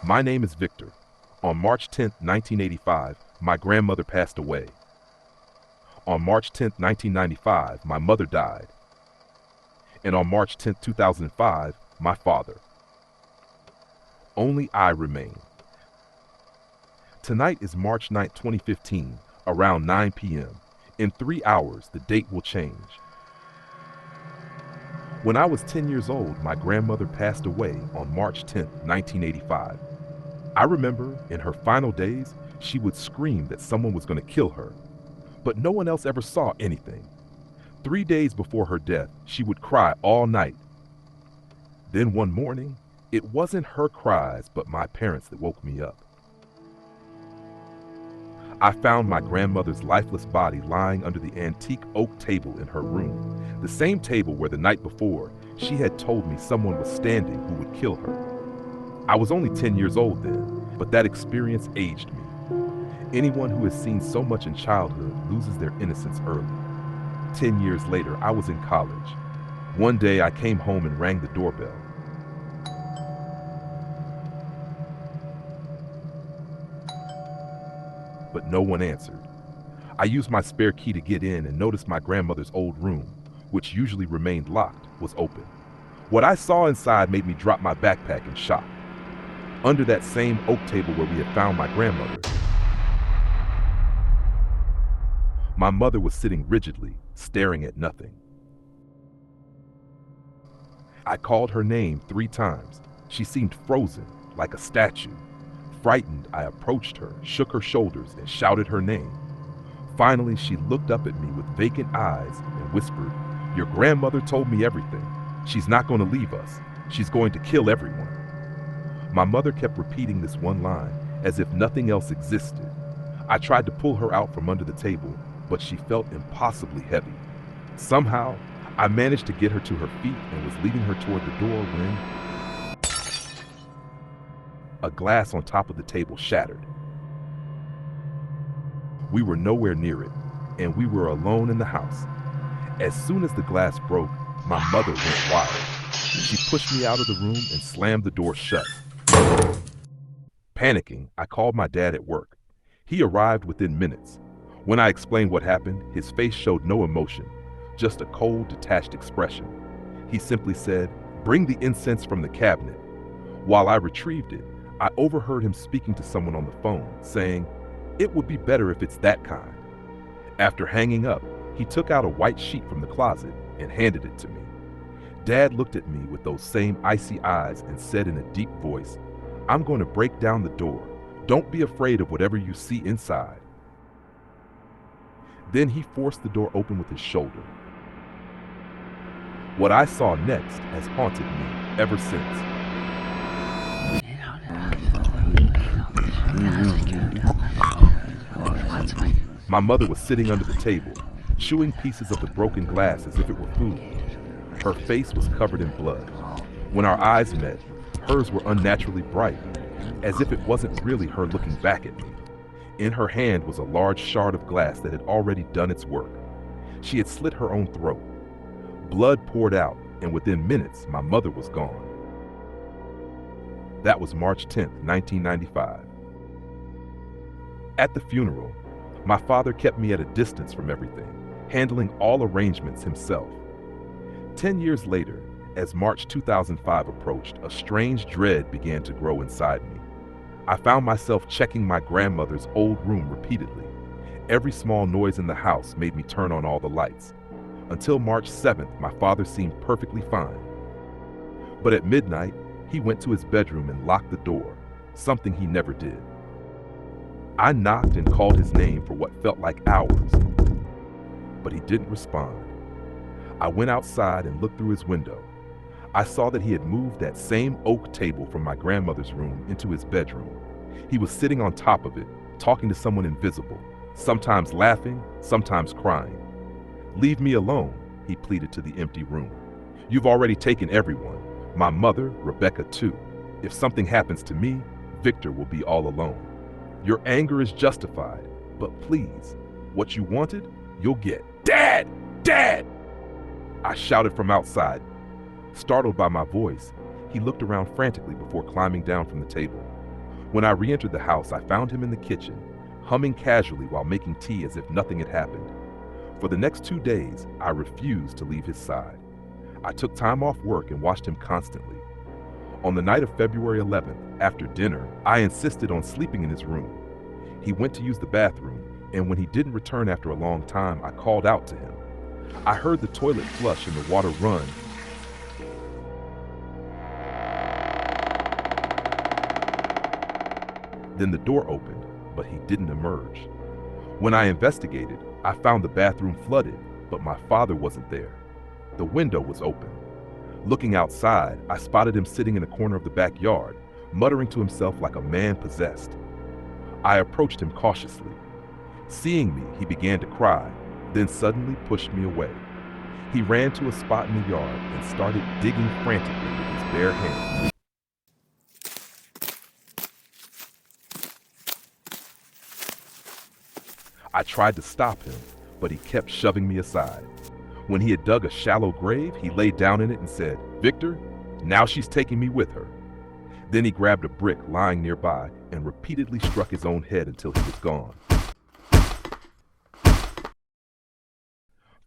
My name is Victor. On March 10th, 1985, my grandmother passed away. On March 10th, 1995, my mother died. And on March 10th, 2005, my father. Only I remain. Tonight is March 9th, 2015, around 9 p.m. In 3 hours, the date will change. When I was 10 years old, my grandmother passed away on March 10th, 1985. I remember, in her final days, she would scream that someone was going to kill her. But no one else ever saw anything. 3 days before her death, she would cry all night. Then one morning, it wasn't her cries, but my parents that woke me up. I found my grandmother's lifeless body lying under the antique oak table in her room, the same table where the night before she had told me someone was standing who would kill her. I was only 10 years old then, but that experience aged me. Anyone who has seen so much in childhood loses their innocence early. 10 years later, I was in college. One day I came home and rang the doorbell. But no one answered. I used my spare key to get in and noticed my grandmother's old room, which usually remained locked, was open. What I saw inside made me drop my backpack in shock. Under that same oak table where we had found my grandmother, my mother was sitting rigidly, staring at nothing. I called her name 3 times. She seemed frozen, like a statue. Frightened, I approached her, shook her shoulders, and shouted her name. Finally, she looked up at me with vacant eyes and whispered, "Your grandmother told me everything. She's not going to leave us. She's going to kill everyone." My mother kept repeating this one line, as if nothing else existed. I tried to pull her out from under the table, but she felt impossibly heavy. Somehow, I managed to get her to her feet and was leading her toward the door when a glass on top of the table shattered. We were nowhere near it, and we were alone in the house. As soon as the glass broke, my mother went wild. She pushed me out of the room and slammed the door shut. Panicking, I called my dad at work. He arrived within minutes. When I explained what happened, his face showed no emotion, just a cold, detached expression. He simply said, "Bring the incense from the cabinet." While I retrieved it, I overheard him speaking to someone on the phone, saying, "It would be better if it's that kind." After hanging up, he took out a white sheet from the closet and handed it to me. Dad looked at me with those same icy eyes and said in a deep voice, "I'm going to break down the door. Don't be afraid of whatever you see inside." Then he forced the door open with his shoulder. What I saw next has haunted me ever since. My mother was sitting under the table, chewing pieces of the broken glass as if it were food. Her face was covered in blood. When our eyes met, hers were unnaturally bright, as if it wasn't really her looking back at me. In her hand was a large shard of glass that had already done its work. She had slit her own throat. Blood poured out, and within minutes, my mother was gone. That was March 10th, 1995. At the funeral, my father kept me at a distance from everything, handling all arrangements himself. 10 years later, as March 2005 approached, a strange dread began to grow inside me. I found myself checking my grandmother's old room repeatedly. Every small noise in the house made me turn on all the lights. Until March 7th, my father seemed perfectly fine. But at midnight, he went to his bedroom and locked the door, something he never did. I knocked and called his name for what felt like hours, but he didn't respond. I went outside and looked through his window. I saw that he had moved that same oak table from my grandmother's room into his bedroom. He was sitting on top of it, talking to someone invisible, sometimes laughing, sometimes crying. "Leave me alone," he pleaded to the empty room. "You've already taken everyone. My mother, Rebecca too. If something happens to me, Victor will be all alone. Your anger is justified, but please, what you wanted, you'll get." "Dad! Dad!" I shouted from outside. Startled by my voice, he looked around frantically before climbing down from the table. When I re-entered the house, I found him in the kitchen, humming casually while making tea as if nothing had happened. For the next 2 days, I refused to leave his side. I took time off work and watched him constantly. On the night of February 11th, after dinner, I insisted on sleeping in his room. He went to use the bathroom, and when he didn't return after a long time, I called out to him. I heard the toilet flush and the water run. Then the door opened, but he didn't emerge. When I investigated, I found the bathroom flooded, but my father wasn't there. The window was open. Looking outside, I spotted him sitting in a corner of the backyard, muttering to himself like a man possessed. I approached him cautiously. Seeing me, he began to cry, then suddenly pushed me away. He ran to a spot in the yard and started digging frantically with his bare hands. I tried to stop him, but he kept shoving me aside. When he had dug a shallow grave, he laid down in it and said, "Victor, now she's taking me with her." Then he grabbed a brick lying nearby and repeatedly struck his own head until he was gone.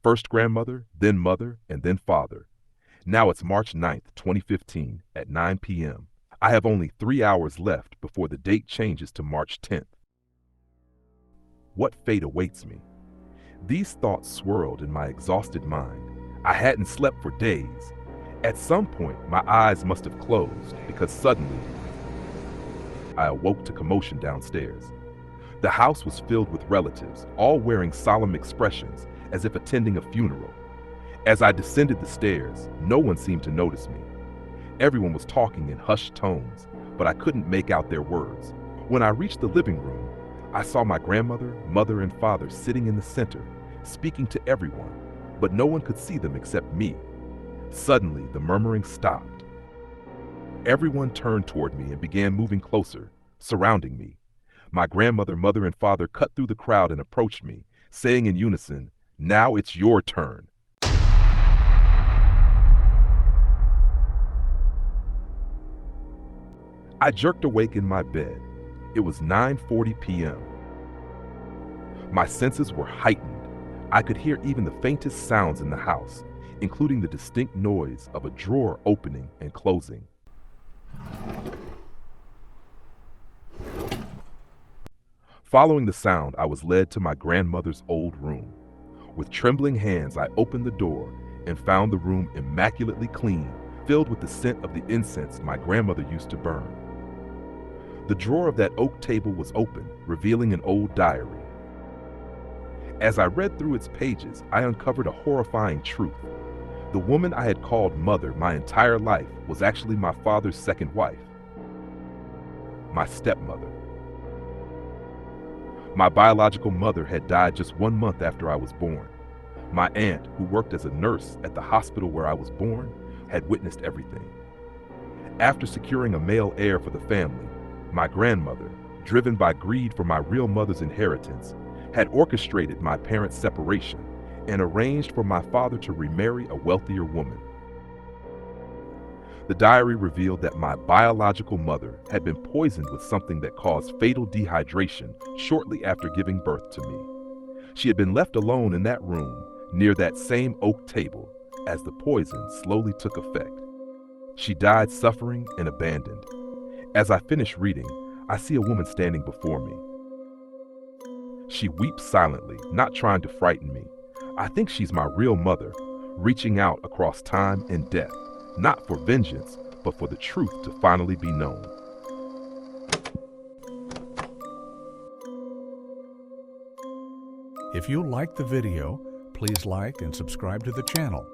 First grandmother, then mother, and then father. Now it's March 9th, 2015, at 9 p.m. I have only 3 hours left before the date changes to March 10th. What fate awaits me? These thoughts swirled in my exhausted mind. I hadn't slept for days. At some point, my eyes must have closed because suddenly, I awoke to commotion downstairs. The house was filled with relatives, all wearing solemn expressions as if attending a funeral. As I descended the stairs, no one seemed to notice me. Everyone was talking in hushed tones, but I couldn't make out their words. When I reached the living room, I saw my grandmother, mother, and father sitting in the center, speaking to everyone, but no one could see them except me. Suddenly, the murmuring stopped. Everyone turned toward me and began moving closer, surrounding me. My grandmother, mother, and father cut through the crowd and approached me, saying in unison, "Now it's your turn." I jerked awake in my bed. It was 9:40 p.m. My senses were heightened. I could hear even the faintest sounds in the house, including the distinct noise of a drawer opening and closing. Following the sound, I was led to my grandmother's old room. With trembling hands, I opened the door and found the room immaculately clean, filled with the scent of the incense my grandmother used to burn. The drawer of that oak table was open, revealing an old diary. As I read through its pages, I uncovered a horrifying truth. The woman I had called mother my entire life was actually my father's second wife, my stepmother. My biological mother had died just 1 month after I was born. My aunt, who worked as a nurse at the hospital where I was born, had witnessed everything. After securing a male heir for the family, my grandmother, driven by greed for my real mother's inheritance, had orchestrated my parents' separation and arranged for my father to remarry a wealthier woman. The diary revealed that my biological mother had been poisoned with something that caused fatal dehydration shortly after giving birth to me. She had been left alone in that room near that same oak table as the poison slowly took effect. She died suffering and abandoned. As I finish reading, I see a woman standing before me. She weeps silently, not trying to frighten me. I think she's my real mother, reaching out across time and death, not for vengeance, but for the truth to finally be known. If you liked the video, please like and subscribe to the channel.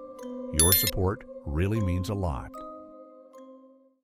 Your support really means a lot.